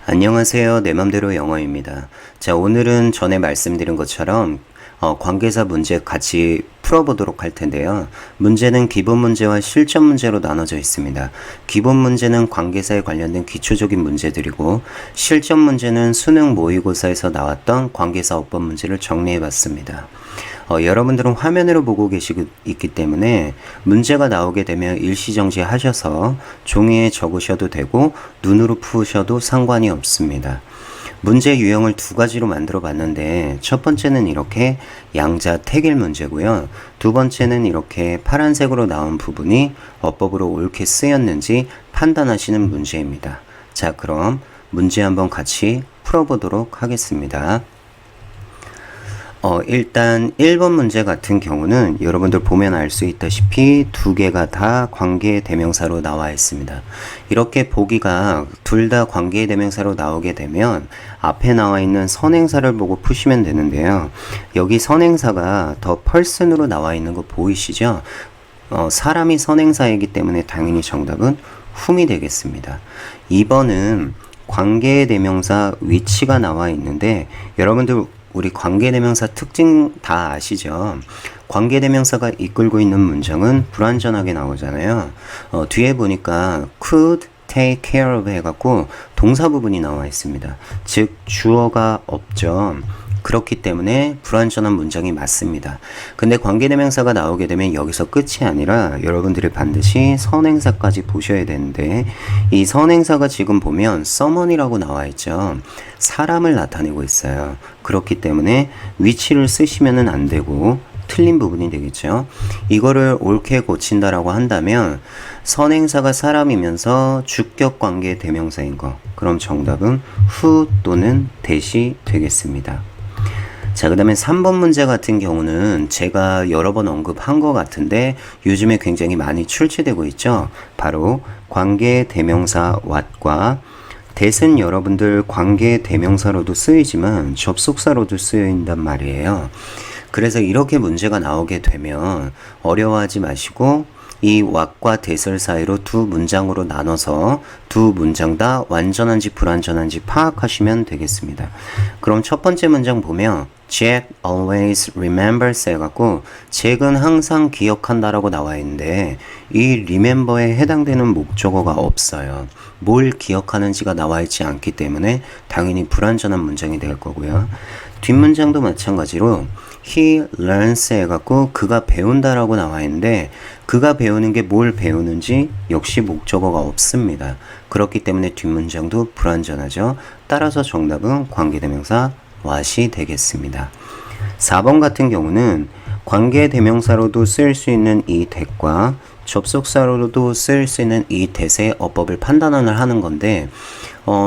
안녕하세요. 내 맘대로 영어입니다. 자, 오늘은 전에 말씀드린 것처럼 관계사 문제 같이 풀어보도록 할 텐데요. 문제는 기본 문제와 실전 문제로 나눠져 있습니다. 기본 문제는 관계사에 관련된 기초적인 문제들이고, 실전 문제는 수능 모의고사에서 나왔던 관계사 어법 문제를 정리해봤습니다. 여러분들은 화면으로 보고 있기 때문에 문제가 나오게 되면 일시정지 하셔서 종이에 적으셔도 되고 눈으로 푸셔도 상관이 없습니다. 문제 유형을 두 가지로 만들어 봤는데, 첫 번째는 이렇게 양자 태길 문제고요. 두 번째는 이렇게 파란색으로 나온 부분이 어법으로 옳게 쓰였는지 판단하시는 문제입니다. 자, 그럼 문제 한번 같이 풀어보도록 하겠습니다. 일단 1번 문제 같은 경우는 여러분들 보면 알 수 있다시피 두 개가 다 관계 대명사로 나와 있습니다. 이렇게 보기가 둘 다 관계 대명사로 나오게 되면 앞에 나와 있는 선행사를 보고 푸시면 되는데요. 여기 선행사가 더 person으로 나와 있는 거 보이시죠? 사람이 선행사이기 때문에 당연히 정답은 whom이 되겠습니다. 2번은 관계 대명사 위치가 나와 있는데, 여러분들 우리 관계대명사 특징 다 아시죠? 관계대명사가 이끌고 있는 문장은 불완전하게 나오잖아요. 뒤에 보니까 could take care of 해갖고 동사 부분이 나와 있습니다. 즉 주어가 없죠. 그렇기 때문에 불완전한 문장이 맞습니다. 근데 관계대명사가 나오게 되면 여기서 끝이 아니라 여러분들이 반드시 선행사까지 보셔야 되는데, 이 선행사가 지금 보면 someone이라고 나와 있죠. 사람을 나타내고 있어요. 그렇기 때문에 위치를 쓰시면 안 되고 틀린 부분이 되겠죠. 이거를 옳게 고친다라고 한다면 선행사가 사람이면서 주격 관계 대명사인 거, 그럼 정답은 who 또는 that이 되겠습니다. 자, 그 다음에 3번 문제 같은 경우는 제가 여러 번 언급한 것 같은데 요즘에 굉장히 많이 출제되고 있죠. 바로 관계 대명사 what과 that은 여러분들 관계 대명사로도 쓰이지만 접속사로도 쓰인단 말이에요. 그래서 이렇게 문제가 나오게 되면 어려워하지 마시고 이 what과 that을 사이로 두 문장으로 나눠서 두 문장 다 완전한지 불완전한지 파악하시면 되겠습니다. 그럼 첫 번째 문장 보면 Jack always remembers 해갖고 잭은 항상 기억한다 라고 나와 있는데, 이 remember에 해당되는 목적어가 없어요. 뭘 기억하는지가 나와 있지 않기 때문에 당연히 불완전한 문장이 될 거고요. 뒷문장도 마찬가지로 he learns 해갖고 그가 배운다 라고 나와 있는데, 그가 배우는 게 뭘 배우는지 역시 목적어가 없습니다. 그렇기 때문에 뒷문장도 불완전하죠. 따라서 정답은 관계대명사 what이 되겠습니다. 4번 같은 경우는 관계대명사로도 쓸 수 있는 이 that과 접속사로도 쓸 수 있는 이 that의 어법을 판단을 하는 건데,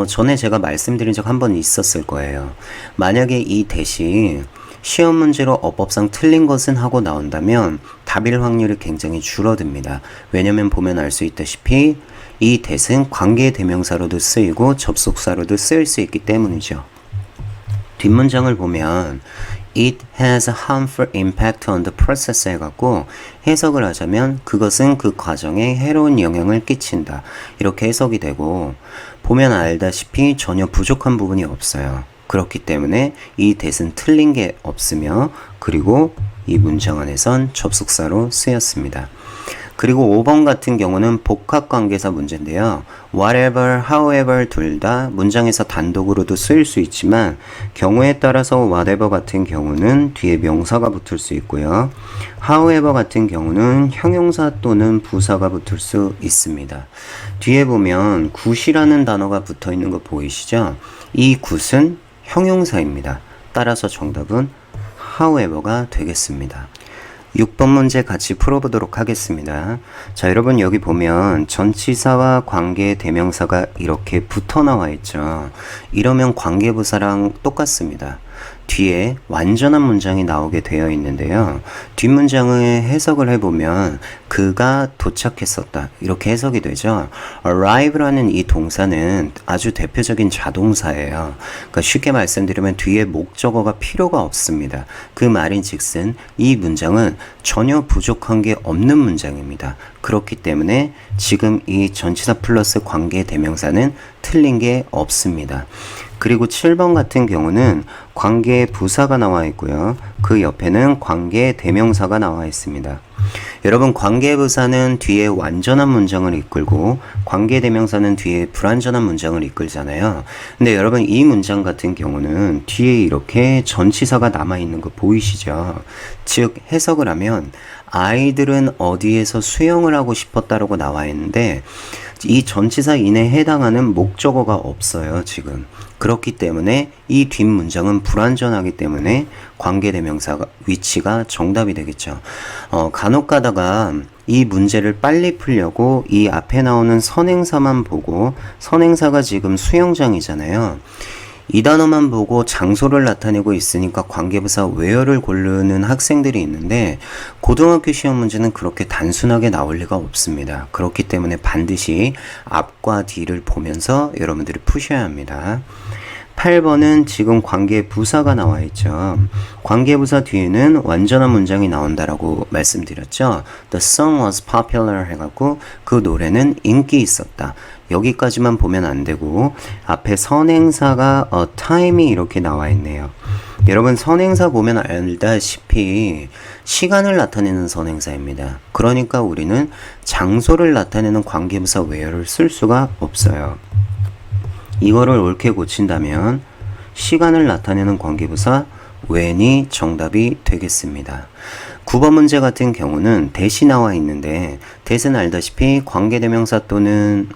전에 제가 말씀드린 적 한 번 있었을 거예요. 만약에 이 that이 시험 문제로 어법상 틀린 것은 하고 나온다면 답일 확률이 굉장히 줄어듭니다. 왜냐면 보면 알 수 있다시피 이 that은 관계 대명사로도 쓰이고 접속사로도 쓰일 수 있기 때문이죠. 뒷문장을 보면 It has a harmful impact on the process 해갖고 해석을 하자면 그것은 그 과정에 해로운 영향을 끼친다, 이렇게 해석이 되고, 보면 알다시피 전혀 부족한 부분이 없어요. 그렇기 때문에 이 that은 틀린 게 없으며, 그리고 이 문장 안에선 접속사로 쓰였습니다. 그리고 5번 같은 경우는 복합관계사 문제인데요. whatever, however 둘 다 문장에서 단독으로도 쓰일 수 있지만 경우에 따라서 whatever 같은 경우는 뒤에 명사가 붙을 수 있고요. however 같은 경우는 형용사 또는 부사가 붙을 수 있습니다. 뒤에 보면 굿이라는 단어가 붙어 있는 거 보이시죠? 이 굿은 형용사입니다. 따라서 정답은 however가 되겠습니다. 6번 문제 같이 풀어보도록 하겠습니다. 자, 여러분 여기 보면 전치사와 관계 대명사가 이렇게 붙어 나와 있죠. 이러면 관계부사랑 똑같습니다. 뒤에 완전한 문장이 나오게 되어 있는데요. 뒷문장을 해석을 해보면 그가 도착했었다 이렇게 해석이 되죠. arrive라는 이 동사는 아주 대표적인 자동사예요. 그러니까 쉽게 말씀드리면 뒤에 목적어가 필요가 없습니다. 그 말인즉슨 이 문장은 전혀 부족한 게 없는 문장입니다. 그렇기 때문에 지금 이 전치사 플러스 관계 대명사는 틀린 게 없습니다. 그리고 7번 같은 경우는 관계 부사가 나와 있고요. 그 옆에는 관계 대명사가 나와 있습니다. 여러분 관계 부사는 뒤에 완전한 문장을 이끌고 관계 대명사는 뒤에 불완전한 문장을 이끌잖아요. 근데 여러분 이 문장 같은 경우는 뒤에 이렇게 전치사가 남아 있는 거 보이시죠? 즉 해석을 하면 아이들은 어디에서 수영을 하고 싶었다라고 나와 있는데 이 전치사 인에 해당하는 목적어가 없어요, 지금. 그렇기 때문에 이 뒷문장은 불완전하기 때문에 관계대명사 위치가 정답이 되겠죠. 간혹 가다가 이 문제를 빨리 풀려고 이 앞에 나오는 선행사만 보고 선행사가 지금 수영장이잖아요. 이 단어만 보고 장소를 나타내고 있으니까 관계부사 where를 고르는 학생들이 있는데 고등학교 시험 문제는 그렇게 단순하게 나올 리가 없습니다. 그렇기 때문에 반드시 앞과 뒤를 보면서 여러분들이 푸셔야 합니다. 8번은 지금 관계부사가 나와 있죠. 관계부사 뒤에는 완전한 문장이 나온다라고 말씀드렸죠. The song was popular 해갖고 그 노래는 인기 있었다. 여기까지만 보면 안 되고 앞에 선행사가 a time이 이렇게 나와 있네요. 여러분 선행사 보면 알다시피 시간을 나타내는 선행사입니다. 그러니까 우리는 장소를 나타내는 관계부사 where를 쓸 수가 없어요. 이거를 옳게 고친다면 시간을 나타내는 관계부사 when이 정답이 되겠습니다. 9번 문제 같은 경우는 that이 나와 있는데 that은 알다시피 관계대명사 또는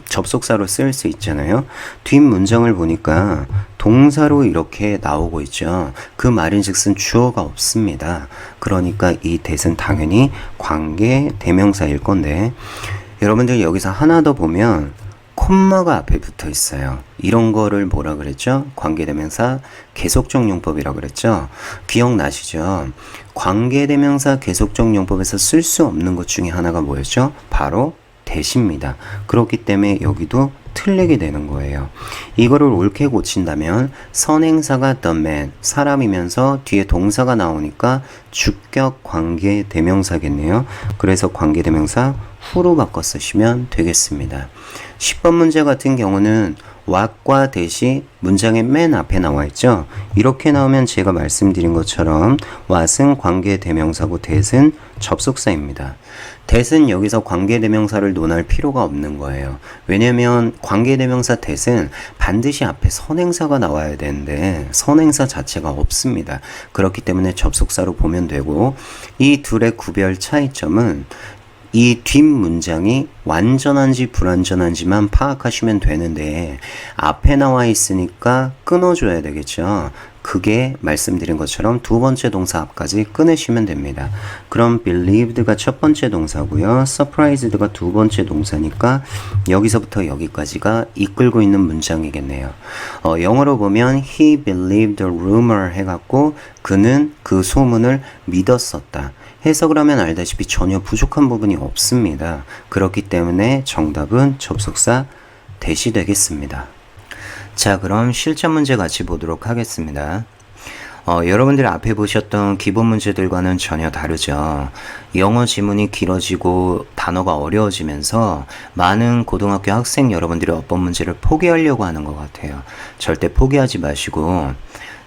접속사로 쓸 수 있잖아요. 뒷 문장을 보니까 동사로 이렇게 나오고 있죠. 그 말인즉슨 주어가 없습니다. 그러니까 이 that은 당연히 관계대명사일 건데 여러분들 여기서 하나 더 보면 콤마가 앞에 붙어 있어요. 이런 거를 뭐라 그랬죠? 관계대명사 계속적 용법이라고 그랬죠? 기억나시죠? 관계대명사 계속적 용법에서 쓸 수 없는 것 중에 하나가 뭐였죠? 바로 that입니다. 그렇기 때문에 여기도 틀리게 되는 거예요. 이거를 옳게 고친다면 선행사가 the man, 사람이면서 뒤에 동사가 나오니까 주격 관계 대명사겠네요. 그래서 관계 대명사 후로 바꿔 쓰시면 되겠습니다. 10번 문제 같은 경우는 what과 that이 문장의 맨 앞에 나와 있죠. 이렇게 나오면 제가 말씀드린 것처럼 what은 관계 대명사고 that은 접속사입니다. that은 여기서 관계 대명사를 논할 필요가 없는 거예요. 왜냐면 관계 대명사 that은 반드시 앞에 선행사가 나와야 되는데 선행사 자체가 없습니다. 그렇기 때문에 접속사로 보면 되고 이 둘의 구별 차이점은 이 뒷문장이 완전한지 불완전한지만 파악하시면 되는데 앞에 나와 있으니까 끊어줘야 되겠죠. 그게 말씀드린 것처럼 두 번째 동사 앞까지 끊으시면 됩니다. 그럼 believed가 첫 번째 동사고요. surprised가 두 번째 동사니까 여기서부터 여기까지가 이끌고 있는 문장이겠네요. 영어로 보면 he believed the rumor 해갖고 그는 그 소문을 믿었었다. 해석을 하면 알다시피 전혀 부족한 부분이 없습니다. 그렇기 때문에 정답은 접속사 that이 되겠습니다. 자, 그럼 실전 문제 같이 보도록 하겠습니다. 여러분들 앞에 보셨던 기본 문제들과는 전혀 다르죠. 영어 지문이 길어지고 단어가 어려워지면서 많은 고등학교 학생 여러분들이 어법 문제를 포기하려고 하는 것 같아요. 절대 포기하지 마시고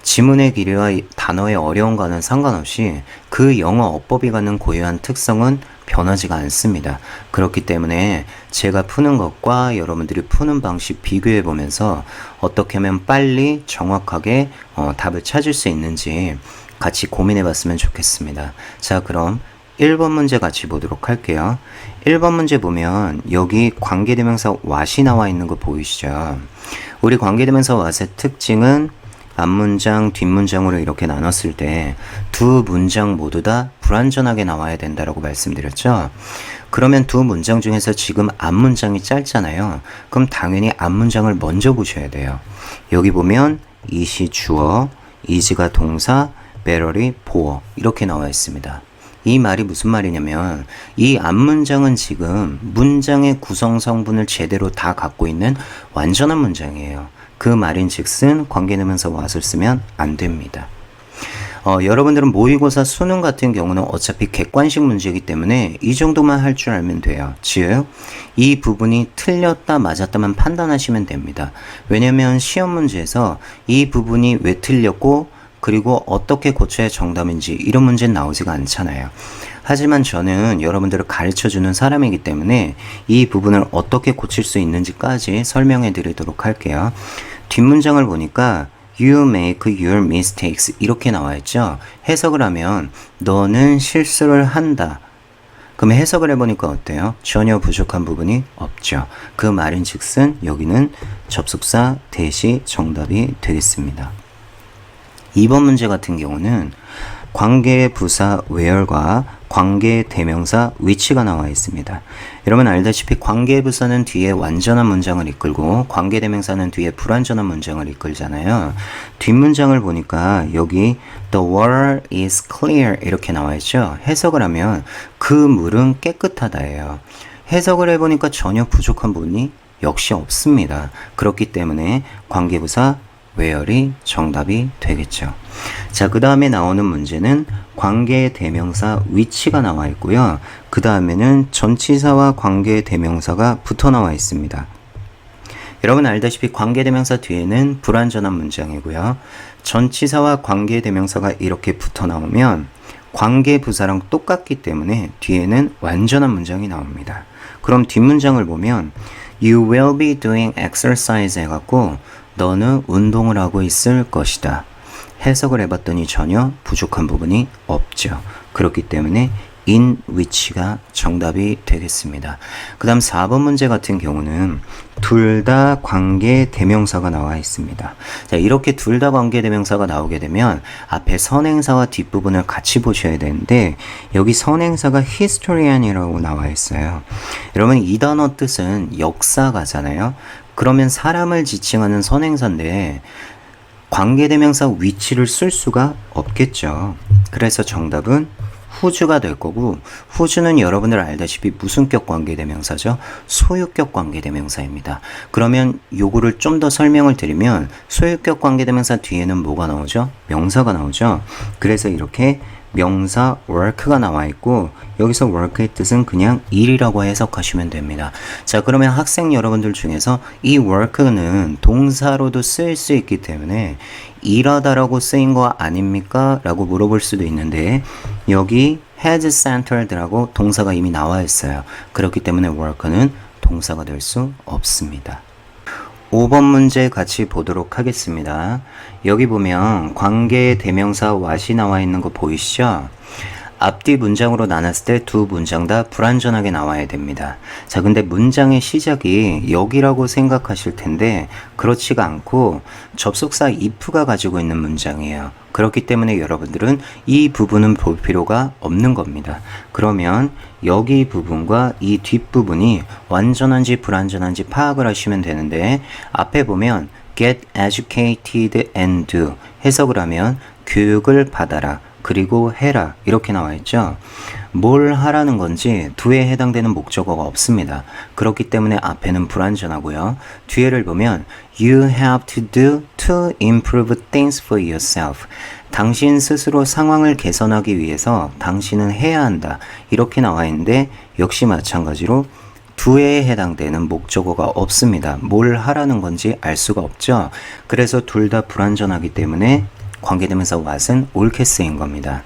지문의 길이와 단어의 어려움과는 상관없이 그 영어 어법이 갖는 고유한 특성은 변하지가 않습니다. 그렇기 때문에 제가 푸는 것과 여러분들이 푸는 방식 비교해 보면서 어떻게 하면 빨리 정확하게 답을 찾을 수 있는지 같이 고민해 봤으면 좋겠습니다. 자, 그럼 1번 문제 같이 보도록 할게요. 1번 문제 보면 여기 관계대명사 what이 나와 있는 거 보이시죠? 우리 관계대명사 what의 특징은 앞문장, 뒷문장으로 이렇게 나눴을 때 두 문장 모두 다 불완전하게 나와야 된다라고 말씀드렸죠. 그러면 두 문장 중에서 지금 앞문장이 짧잖아요. 그럼 당연히 앞문장을 먼저 보셔야 돼요. 여기 보면 it이 주어, is가 동사, better이 보어 이렇게 나와 있습니다. 이 말이 무슨 말이냐면 이 앞문장은 지금 문장의 구성 성분을 제대로 다 갖고 있는 완전한 문장이에요. 그 말인즉슨 관계대명사 what을 쓰면 안 됩니다. 여러분들은 모의고사 수능 같은 경우는 어차피 객관식 문제이기 때문에 이 정도만 할 줄 알면 돼요. 즉, 이 부분이 틀렸다 맞았다만 판단하시면 됩니다. 왜냐면 시험 문제에서 이 부분이 왜 틀렸고 그리고 어떻게 고쳐야 정답인지 이런 문제는 나오지가 않잖아요. 하지만 저는 여러분들을 가르쳐주는 사람이기 때문에 이 부분을 어떻게 고칠 수 있는지까지 설명해 드리도록 할게요. 뒷문장을 보니까 You make your mistakes 이렇게 나와 있죠. 해석을 하면 너는 실수를 한다. 그럼 해석을 해보니까 어때요? 전혀 부족한 부분이 없죠. 그 말인즉슨 여기는 접속사 대시 정답이 되겠습니다. 2번 문제 같은 경우는 관계부사 where과 관계대명사 which가 나와 있습니다. 여러분 알다시피 관계부사는 뒤에 완전한 문장을 이끌고 관계대명사는 뒤에 불완전한 문장을 이끌잖아요. 뒷문장을 보니까 여기 The water is clear 이렇게 나와 있죠. 해석을 하면 그 물은 깨끗하다예요. 해석을 해보니까 전혀 부족한 부분이 역시 없습니다. 그렇기 때문에 관계부사 where이 정답이 되겠죠. 자, 그 다음에 나오는 문제는 관계대명사 which가 나와 있고요. 그 다음에는 전치사와 관계대명사가 붙어 나와 있습니다. 여러분 알다시피 관계대명사 뒤에는 불완전한 문장이고요. 전치사와 관계대명사가 이렇게 붙어 나오면 관계부사랑 똑같기 때문에 뒤에는 완전한 문장이 나옵니다. 그럼 뒷문장을 보면 You will be doing exercise 해갖고 너는 운동을 하고 있을 것이다. 해석을 해봤더니 전혀 부족한 부분이 없죠. 그렇기 때문에 in which가 정답이 되겠습니다. 그 다음 4번 문제 같은 경우는 둘 다 관계대명사가 나와 있습니다. 자, 이렇게 둘 다 관계대명사가 나오게 되면 앞에 선행사와 뒷부분을 같이 보셔야 되는데 여기 선행사가 historian이라고 나와 있어요. 여러분 이 단어 뜻은 역사가잖아요. 그러면 사람을 지칭하는 선행사인데 관계대명사 which를 쓸 수가 없겠죠. 그래서 정답은 whose가 될 거고 whose는 여러분들 알다시피 무슨 격 관계대명사죠? 소유격 관계대명사입니다. 그러면 요거를 좀 더 설명을 드리면 소유격 관계대명사 뒤에는 뭐가 나오죠? 명사가 나오죠. 그래서 이렇게 명사 work가 나와 있고 여기서 work의 뜻은 그냥 일이라고 해석하시면 됩니다. 자, 그러면 학생 여러분들 중에서 이 work는 동사로도 쓰일 수 있기 때문에 일하다라고 쓰인 거 아닙니까? 라고 물어볼 수도 있는데 여기 has centered라고 동사가 이미 나와 있어요. 그렇기 때문에 work는 동사가 될 수 없습니다. 5번 문제 같이 보도록 하겠습니다. 여기 보면 관계대명사 what이 나와 있는 거 보이시죠? 앞뒤 문장으로 나눴을 때 두 문장 다 불완전하게 나와야 됩니다. 자, 근데 문장의 시작이 여기라고 생각하실 텐데 그렇지가 않고 접속사 if가 가지고 있는 문장이에요. 그렇기 때문에 여러분들은 이 부분은 볼 필요가 없는 겁니다. 그러면 여기 부분과 이 뒷부분이 완전한지 불완전한지 파악을 하시면 되는데 앞에 보면 get educated and do 해석을 하면 교육을 받아라 그리고 해라 이렇게 나와 있죠. 뭘 하라는 건지 do에 해당되는 목적어가 없습니다. 그렇기 때문에 앞에는 불완전하고요. 뒤에를 보면 You have to do to improve things for yourself. 당신 스스로 상황을 개선하기 위해서 당신은 해야 한다. 이렇게 나와 있는데 역시 마찬가지로 do에 해당되는 목적어가 없습니다. 뭘 하라는 건지 알 수가 없죠. 그래서 둘 다 불완전하기 때문에 관계대명사 what은 옳게 쓰인 겁니다.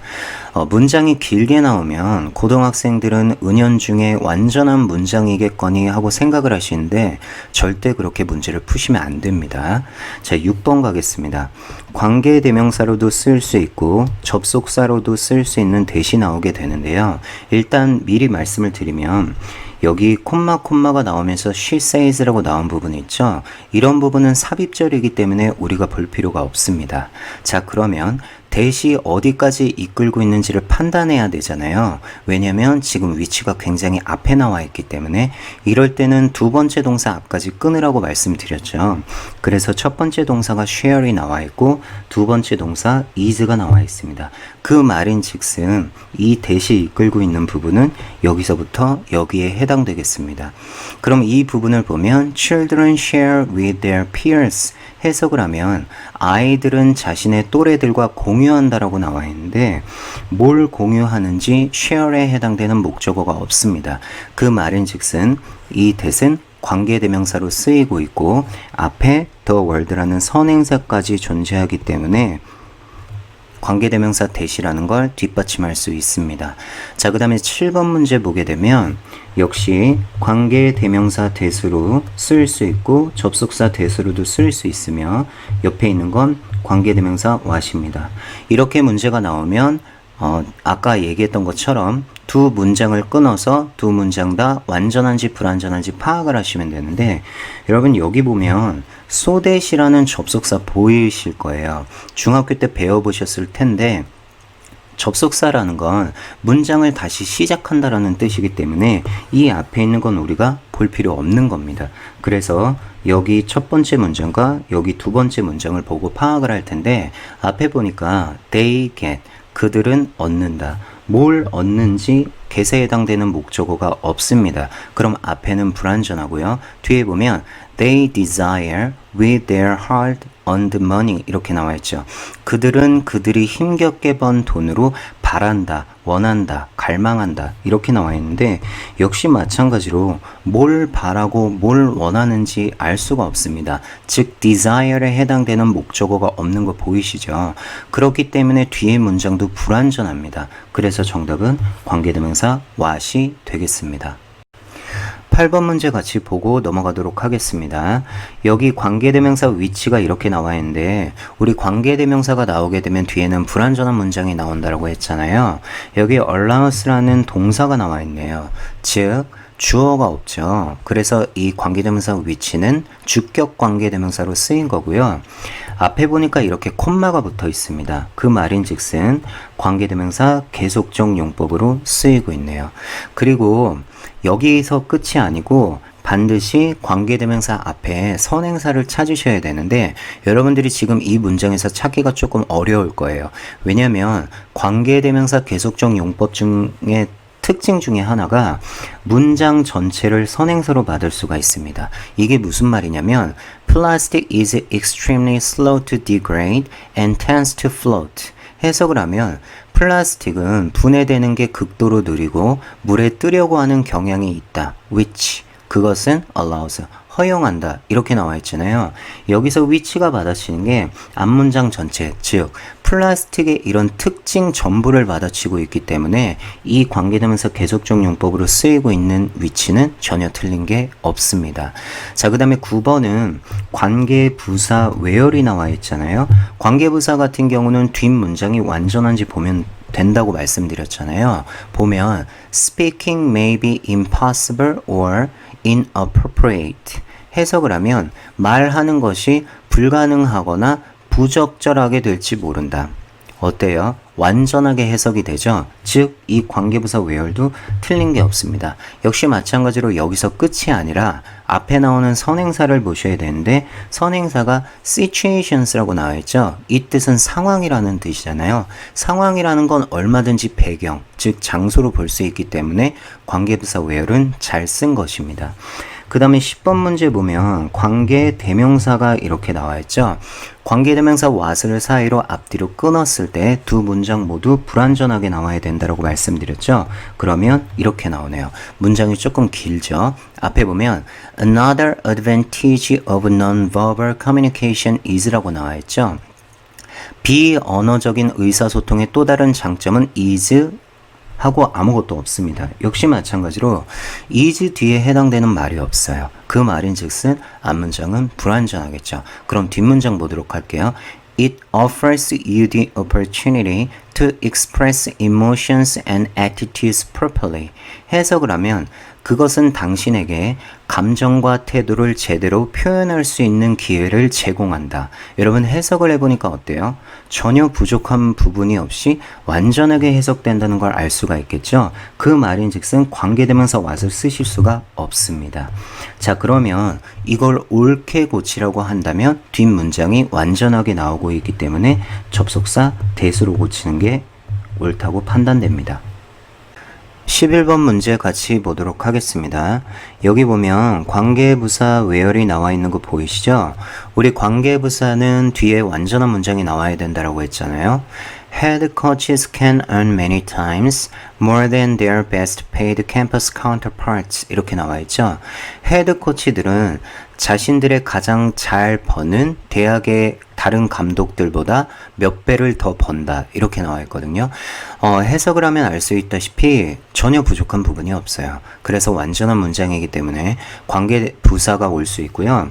문장이 길게 나오면 고등학생들은 은연중에 완전한 문장이겠거니 하고 생각을 하시는데 절대 그렇게 문제를 푸시면 안 됩니다. 자, 6번 가겠습니다. 관계대명사로도 쓸 수 있고 접속사로도 쓸 수 있는 대시 나오게 되는데요. 일단 미리 말씀을 드리면 여기 콤마가 나오면서 she says라고 나온 부분이 있죠. 이런 부분은 삽입절이기 때문에 우리가 볼 필요가 없습니다. 자, 그러면 대시 어디까지 이끌고 있는지를 판단해야 되잖아요. 왜냐면 지금 위치가 굉장히 앞에 나와 있기 때문에 이럴 때는 두 번째 동사 앞까지 끊으라고 말씀드렸죠. 그래서 첫 번째 동사가 share이 나와 있고 두 번째 동사 is가 나와 있습니다. 그 말인 즉슨 이 대시 이끌고 있는 부분은 여기서부터 여기에 해당되겠습니다. 그럼 이 부분을 보면 children share with their peers 해석을 하면 아이들은 자신의 또래들과 공유한다라고 나와 있는데 뭘 공유하는지 share에 해당되는 목적어가 없습니다. 그 말인즉슨 이 that은 관계대명사로 쓰이고 있고 앞에 the world라는 선행사까지 존재하기 때문에 관계대명사 that이라는 걸 뒷받침할 수 있습니다. 자, 그 다음에 7번 문제 보게 되면 역시 관계대명사 that으로 쓸 수 있고 접속사 that으로도 쓸 수 있으며 옆에 있는 건 관계대명사 what입니다. 이렇게 문제가 나오면 아까 얘기했던 것처럼 두 문장을 끊어서 두 문장 다 완전한지 불완전한지 파악을 하시면 되는데 여러분 여기 보면 so that이라는 접속사 보이실 거예요. 중학교 때 배워보셨을 텐데 접속사라는 건 문장을 다시 시작한다라는 뜻이기 때문에 이 앞에 있는 건 우리가 볼 필요 없는 겁니다. 그래서 여기 첫 번째 문장과 여기 두 번째 문장을 보고 파악을 할 텐데 앞에 보니까 they get 그들은 얻는다. 뭘 얻는지 get에 해당되는 목적어가 없습니다. 그럼 앞에는 불완전하고요. 뒤에 보면 they desire with their hard earned money 이렇게 나와 있죠. 그들은 그들이 힘겹게 번 돈으로 바란다, 원한다, 갈망한다 이렇게 나와 있는데 역시 마찬가지로 뭘 바라고 뭘 원하는지 알 수가 없습니다. 즉 desire에 해당되는 목적어가 없는 거 보이시죠? 그렇기 때문에 뒤에 문장도 불완전합니다. 그래서 정답은 관계대명사 what이 되겠습니다. 8번 문제 같이 보고 넘어가도록 하겠습니다. 여기 관계대명사 위치가 이렇게 나와 있는데 우리 관계대명사가 나오게 되면 뒤에는 불완전한 문장이 나온다고 했잖아요. 여기 allowance라는 동사가 나와 있네요. 즉 주어가 없죠. 그래서 이 관계대명사 위치는 주격 관계대명사로 쓰인 거고요. 앞에 보니까 이렇게 콤마가 붙어 있습니다. 그 말인즉슨 관계대명사 계속적 용법으로 쓰이고 있네요. 그리고 여기서 끝이 아니고 반드시 관계대명사 앞에 선행사를 찾으셔야 되는데 여러분들이 지금 이 문장에서 찾기가 조금 어려울 거예요. 왜냐하면 관계대명사 계속적 용법 중에 특징 중에 하나가 문장 전체를 선행사로 받을 수가 있습니다. 이게 무슨 말이냐면 Plastic is extremely slow to degrade and tends to float. 해석을 하면 플라스틱은 분해되는 게 극도로 느리고 물에 뜨려고 하는 경향이 있다. which 그것은 allows 허용한다 이렇게 나와 있잖아요. 여기서 which가 받아치는 게 앞문장 전체 즉 플라스틱의 이런 특징 전부를 받아치고 있기 때문에 이 관계대명사 계속적 용법으로 쓰이고 있는 which는 전혀 틀린 게 없습니다. 자, 그 다음에 9번은 관계부사 where이 나와 있잖아요. 관계부사 같은 경우는 뒷문장이 완전한지 보면 된다고 말씀드렸잖아요. 보면 speaking may be impossible or inappropriate 해석을 하면 말하는 것이 불가능하거나 부적절하게 될지 모른다. 어때요? 완전하게 해석이 되죠? 즉, 이 관계부사 where도 틀린 게 없습니다. 역시 마찬가지로 여기서 끝이 아니라 앞에 나오는 선행사를 보셔야 되는데 선행사가 situations라고 나와 있죠? 이 뜻은 상황이라는 뜻이잖아요. 상황이라는 건 얼마든지 배경, 즉 장소로 볼 수 있기 때문에 관계부사 where는 잘 쓴 것입니다. 그 다음에 10번 문제 보면 관계대명사가 이렇게 나와 있죠. 관계대명사 what을 사이로 앞뒤로 끊었을 때 두 문장 모두 불완전하게 나와야 된다고 말씀드렸죠. 그러면 이렇게 나오네요. 문장이 조금 길죠. 앞에 보면 Another advantage of non-verbal communication is라고 나와 있죠. 비언어적인 의사소통의 또 다른 장점은 is 하고 아무것도 없습니다. 역시 마찬가지로 is 뒤에 해당되는 말이 없어요. 그 말인즉슨 앞문장은 불완전하겠죠. 그럼 뒷문장 보도록 할게요. It offers you the opportunity to express emotions and attitudes properly. 해석을 하면 그것은 당신에게 감정과 태도를 제대로 표현할 수 있는 기회를 제공한다. 여러분 해석을 해보니까 어때요? 전혀 부족한 부분이 없이 완전하게 해석된다는 걸 알 수가 있겠죠? 그 말인즉슨 관계대명사 what을 쓰실 수가 없습니다. 자, 그러면 이걸 옳게 고치라고 한다면 뒷문장이 완전하게 나오고 있기 때문에 접속사 that으로 고치는 게 옳다고 판단됩니다. 11번 문제 같이 보도록 하겠습니다. 여기 보면 관계부사 where이 나와 있는 거 보이시죠? 우리 관계부사는 뒤에 완전한 문장이 나와야 된다라고 했잖아요. Head coaches can earn many times more than their best paid campus counterparts. 이렇게 나와 있죠. 헤드 코치들은 자신들의 가장 잘 버는 대학의 다른 감독들보다 몇 배를 더 번다. 이렇게 나와 있거든요. 해석을 하면 알 수 있다시피 전혀 부족한 부분이 없어요. 그래서 완전한 문장이기 때문에 관계 부사가 올 수 있고요.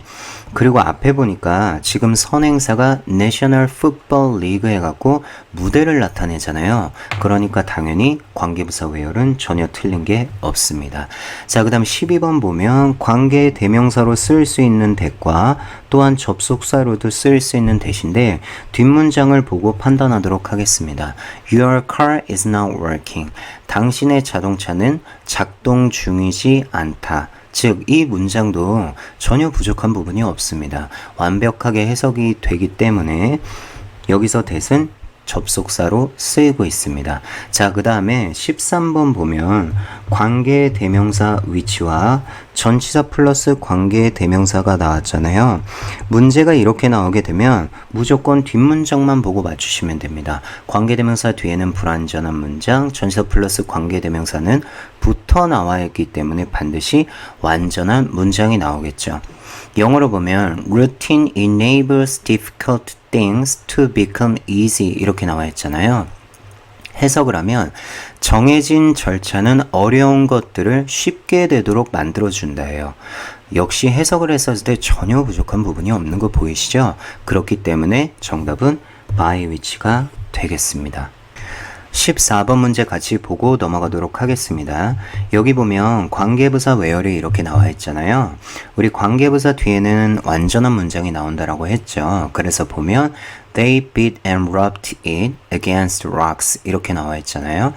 그리고 앞에 보니까 지금 선행사가 National Football League 해갖고 무대를 나타내잖아요. 그러니까 당연히 관계부사 where은 전혀 틀린 게 없습니다. 자, 그 다음 12번 보면 관계 대명사로 쓸 수 있는 that과 또한 접속사로도 쓸 수 있는 that인데 뒷문장을 보고 판단하도록 하겠습니다. Your car is not working. 당신의 자동차는 작동 중이지 않다. 즉, 이 문장도 전혀 부족한 부분이 없습니다. 완벽하게 해석이 되기 때문에 여기서 that은 접속사로 쓰이고 있습니다. 자, 그 다음에 13번 보면 관계 대명사 which와 전치사 플러스 관계 대명사가 나왔잖아요. 문제가 이렇게 나오게 되면 무조건 뒷문장만 보고 맞추시면 됩니다. 관계 대명사 뒤에는 불완전한 문장, 전치사 플러스 관계 대명사는 붙어 나와 있기 때문에 반드시 완전한 문장이 나오겠죠. 영어로 보면 routine enables difficult things to become easy 이렇게 나와 있잖아요. 해석을 하면 정해진 절차는 어려운 것들을 쉽게 되도록 만들어준다예요. 역시 해석을 했을 때 전혀 부족한 부분이 없는 거 보이시죠? 그렇기 때문에 정답은 by which가 되겠습니다. 14번 문제 같이 보고 넘어가도록 하겠습니다. 여기 보면 관계부사 where이 이렇게 나와 있잖아요. 우리 관계부사 뒤에는 완전한 문장이 나온다라고 했죠. 그래서 보면 They beat and rubbed it against rocks 이렇게 나와 있잖아요.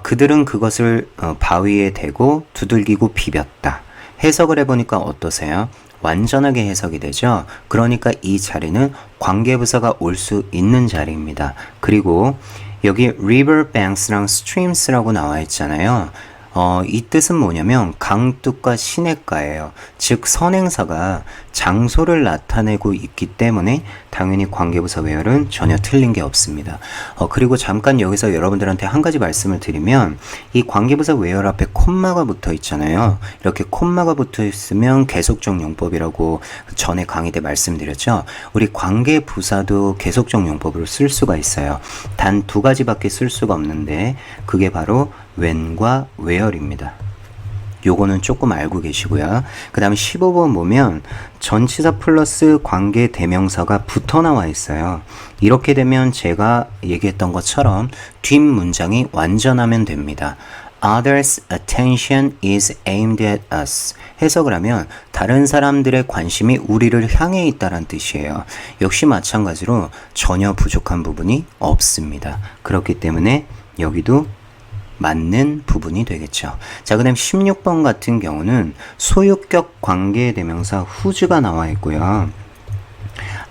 그들은 그것을 바위에 대고 두들기고 비볐다. 해석을 해보니까 어떠세요? 완전하게 해석이 되죠. 그러니까 이 자리는 관계부사가 올 수 있는 자리입니다. 그리고 여기 riverbanks랑 streams라고 나와 있잖아요. 이 뜻은 뭐냐면 강둑과 시냇가예요. 즉 선행사가 장소를 나타내고 있기 때문에 당연히 관계부사 where은 전혀 틀린 게 없습니다. 그리고 잠깐 여기서 여러분들한테 한 가지 말씀을 드리면 이 관계부사 where 앞에 콤마가 붙어 있잖아요. 이렇게 콤마가 붙어 있으면 계속적 용법이라고 전에 강의 때 말씀드렸죠. 우리 관계부사도 계속적 용법으로 쓸 수가 있어요. 단 두 가지밖에 쓸 수가 없는데 그게 바로 when과 where입니다. 요거는 조금 알고 계시고요. 그 다음에 15번 보면 전치사 플러스 관계 대명사가 붙어 나와 있어요. 이렇게 되면 제가 얘기했던 것처럼 뒷문장이 완전하면 됩니다. Others' attention is aimed at us. 해석을 하면 다른 사람들의 관심이 우리를 향해 있다는 뜻이에요. 역시 마찬가지로 전혀 부족한 부분이 없습니다. 그렇기 때문에 여기도 맞는 부분이 되겠죠. 자, 그 다음 16번 같은 경우는 소유격 관계대명사 whose가 나와 있고요.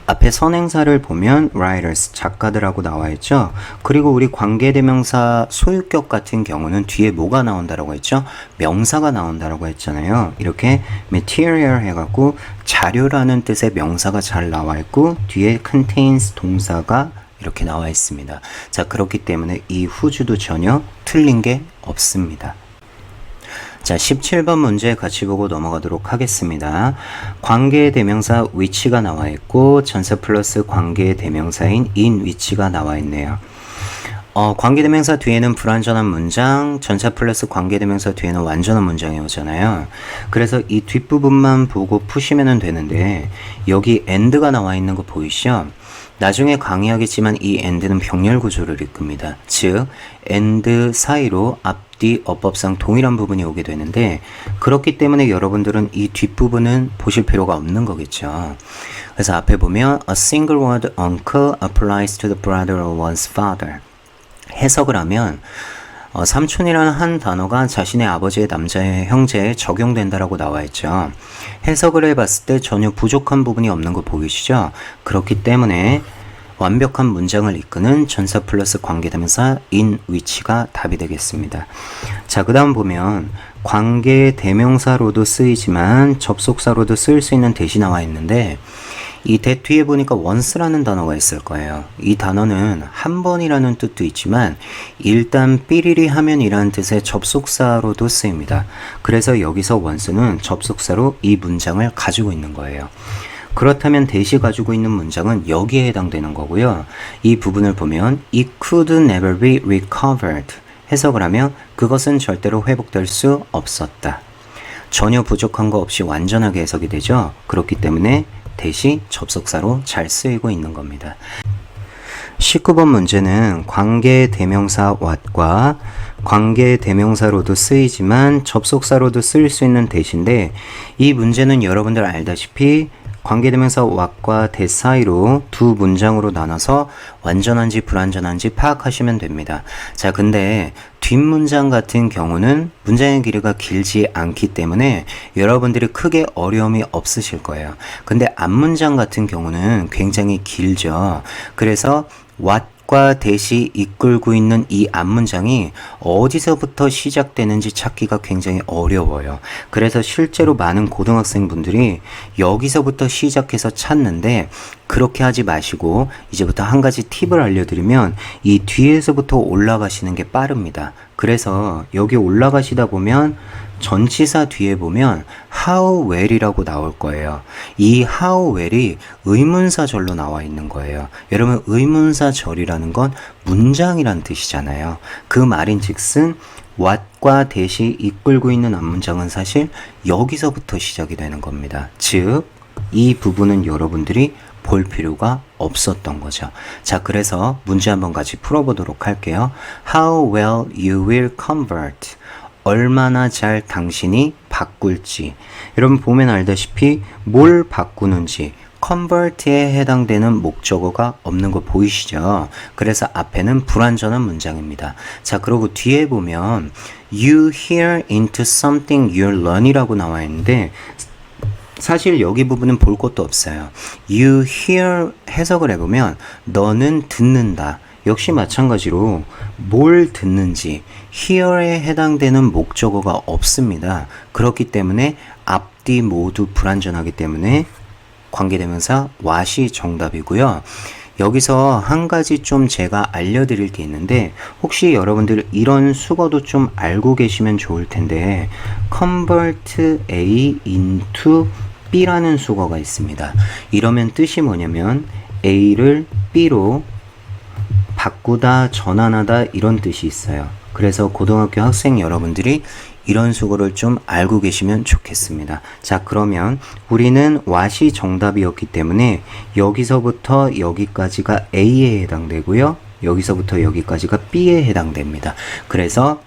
앞에 선행사를 보면 writers, 작가들하고 나와 있죠. 그리고 우리 관계대명사 소유격 같은 경우는 뒤에 뭐가 나온다라고 했죠? 명사가 나온다라고 했잖아요. 이렇게 material 해갖고 자료라는 뜻의 명사가 잘 나와 있고 뒤에 contains 동사가 이렇게 나와 있습니다. 자, 그렇기 때문에 이 whose도 전혀 틀린 게 없습니다. 자, 17번 문제 같이 보고 넘어가도록 하겠습니다. 관계 대명사 which가 나와 있고 전사 플러스 관계 대명사인 in which가 나와 있네요. 관계 대명사 뒤에는 불완전한 문장, 전사 플러스 관계 대명사 뒤에는 완전한 문장이 오잖아요. 그래서 이 뒷부분만 보고 푸시면 되는데 여기 and가 나와 있는 거 보이시죠? 나중에 강의하겠지만 이 and는 병렬 구조를 이끕니다. 즉 and 사이로 앞뒤 어법상 동일한 부분이 오게 되는데 그렇기 때문에 여러분들은 이 뒷부분은 보실 필요가 없는 거겠죠. 그래서 앞에 보면 a single word uncle applies to the brother of one's father. 해석을 하면 삼촌이라는 한 단어가 자신의 아버지의 남자의 형제에 적용된다라고 나와 있죠. 해석을 해봤을 때 전혀 부족한 부분이 없는 거 보이시죠? 그렇기 때문에 완벽한 문장을 이끄는 전사 플러스 관계대명사 in which가 답이 되겠습니다. 자, 그 다음 보면 관계대명사로도 쓰이지만 접속사로도 쓰일 수 있는 대시 나와 있는데 이 that 뒤에 보니까 once라는 단어가 있을 거예요. 이 단어는 한 번이라는 뜻도 있지만 일단 삐리리 하면이라는 뜻의 접속사로도 쓰입니다. 그래서 여기서 once는 접속사로 이 문장을 가지고 있는 거예요. 그렇다면 대시 가지고 있는 문장은 여기에 해당되는 거고요. 이 부분을 보면 it could never be recovered 해석을 하면 그것은 절대로 회복될 수 없었다. 전혀 부족한 거 없이 완전하게 해석이 되죠. 그렇기 때문에 대시 접속사로 잘 쓰이고 있는 겁니다. 19번 문제는 관계대명사 what과 관계대명사로도 쓰이지만 접속사로도 쓰일 수 있는 대시인데 이 문제는 여러분들 알다시피 관계대명사 what과 that 사이로 두 문장으로 나눠서 완전한지 불완전한지 파악하시면 됩니다. 자, 근데 뒷문장 같은 경우는 문장의 길이가 길지 않기 때문에 여러분들이 크게 어려움이 없으실 거예요. 근데 앞문장 같은 경우는 굉장히 길죠. 그래서 what과 that이 이끌고 있는 이 앞문장이 어디서부터 시작되는지 찾기가 굉장히 어려워요. 그래서 실제로 많은 고등학생분들이 여기서부터 시작해서 찾는데 그렇게 하지 마시고 이제부터 한 가지 팁을 알려드리면 이 뒤에서부터 올라가시는 게 빠릅니다. 그래서 여기 올라가시다 보면 전치사 뒤에 보면 how well이라고 나올 거예요. 이 how well이 의문사절로 나와 있는 거예요. 여러분 의문사절이라는 건 문장이란 뜻이잖아요. 그 말인즉슨 what과 that이 이끌고 있는 앞문장은 사실 여기서부터 시작이 되는 겁니다. 즉 이 부분은 여러분들이 볼 필요가 없었던 거죠. 자, 그래서 문제 한번 같이 풀어보도록 할게요. How well you will convert. 얼마나 잘 당신이 바꿀지. 여러분 보면 알다시피 뭘 바꾸는지 convert에 해당되는 목적어가 없는 거 보이시죠? 그래서 앞에는 불완전한 문장입니다. 자, 그리고 뒤에 보면 you hear into something you learn이라고 나와 있는데 사실 여기 부분은 볼 것도 없어요. You hear 해석을 해보면 너는 듣는다. 역시 마찬가지로 뭘 듣는지 hear에 해당되는 목적어가 없습니다. 그렇기 때문에 앞뒤 모두 불완전하기 때문에 관계대명사 what이 정답이고요. 여기서 한 가지 좀 제가 알려드릴 게 있는데 혹시 여러분들 이런 수거도 좀 알고 계시면 좋을 텐데 convert A into B라는 수거가 있습니다. 이러면 뜻이 뭐냐면 A를 B로 바꾸다, 전환하다 이런 뜻이 있어요. 그래서 고등학교 학생 여러분들이 이런 수거를 좀 알고 계시면 좋겠습니다. 자, 그러면 우리는 what이 정답이었기 때문에 여기서부터 여기까지가 A에 해당되고요. 여기서부터 여기까지가 B에 해당됩니다. 그래서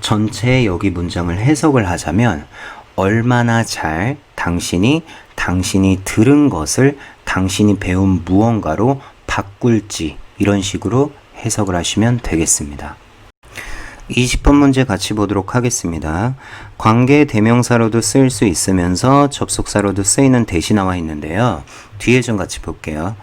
전체 여기 문장을 해석을 하자면 얼마나 잘 당신이 들은 것을 당신이 배운 무언가로 바꿀지 이런 식으로 해석을 하시면 되겠습니다. 20번 문제 같이 보도록 하겠습니다. 관계 대명사로도 쓰일 수 있으면서 접속사로도 쓰이는 대시 나와 있는데요. 뒤에 좀 같이 볼게요.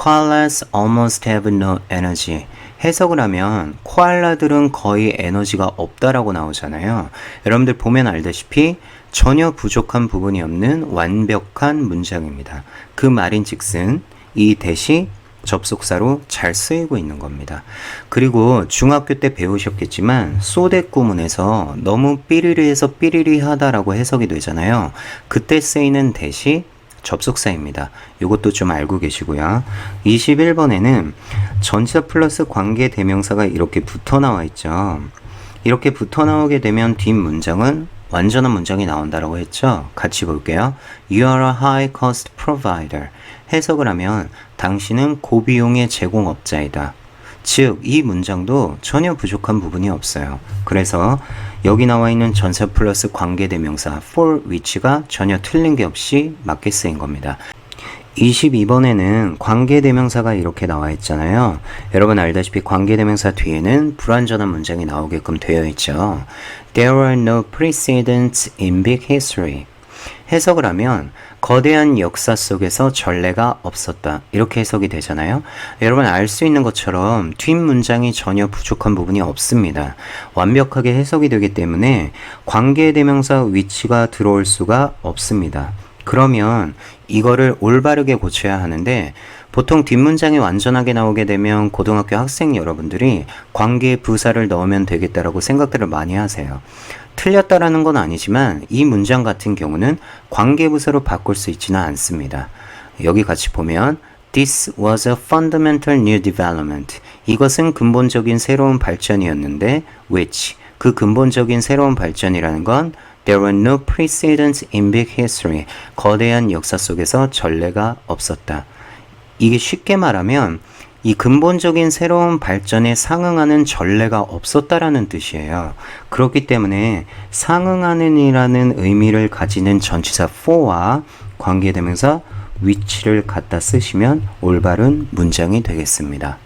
Koalas almost have no energy. 해석을 하면 코알라들은 거의 에너지가 없다라고 나오잖아요. 여러분들 보면 알다시피 전혀 부족한 부분이 없는 완벽한 문장입니다. 그 말인즉슨 이 대시 접속사로 잘 쓰이고 있는 겁니다. 그리고 중학교 때 배우셨겠지만 소댓 구문에서 너무 삐리리해서 삐리리하다라고 해석이 되잖아요. 그때 쓰이는 대시 접속사입니다. 이것도 좀 알고 계시고요. 21번에는 전치사 플러스 관계 대명사가 이렇게 붙어 나와 있죠. 이렇게 붙어 나오게 되면 뒷문장은 완전한 문장이 나온다라고 했죠. 같이 볼게요. You are a high cost provider. 해석을 하면 당신은 고비용의 제공업자이다. 즉, 이 문장도 전혀 부족한 부분이 없어요. 그래서 여기 나와 있는 전사 플러스 관계대명사 for which가 전혀 틀린 게 없이 맞게 쓰인 겁니다. 22번에는 관계대명사가 이렇게 나와 있잖아요. 여러분 알다시피 관계대명사 뒤에는 불완전한 문장이 나오게끔 되어 있죠. There are no precedents in big history. 해석을 하면 거대한 역사 속에서 전례가 없었다. 이렇게 해석이 되잖아요. 여러분 알 수 있는 것처럼 뒷문장이 전혀 부족한 부분이 없습니다. 완벽하게 해석이 되기 때문에 관계대명사 위치가 들어올 수가 없습니다. 그러면 이거를 올바르게 고쳐야 하는데 보통 뒷문장이 완전하게 나오게 되면 고등학교 학생 여러분들이 관계 부사를 넣으면 되겠다라고 생각들을 많이 하세요. 틀렸다라는 건 아니지만 이 문장 같은 경우는 관계 부사로 바꿀 수 있지는 않습니다. 여기 같이 보면 This was a fundamental new development. 이것은 근본적인 새로운 발전이었는데 which 그 근본적인 새로운 발전이라는 건 There were no precedents in big history. 거대한 역사 속에서 전례가 없었다. 이게 쉽게 말하면 이 근본적인 새로운 발전에 상응하는 전례가 없었다라는 뜻이에요. 그렇기 때문에 상응하는 이라는 의미를 가지는 전치사 for와 관계대명사 which를 갖다 쓰시면 올바른 문장이 되겠습니다.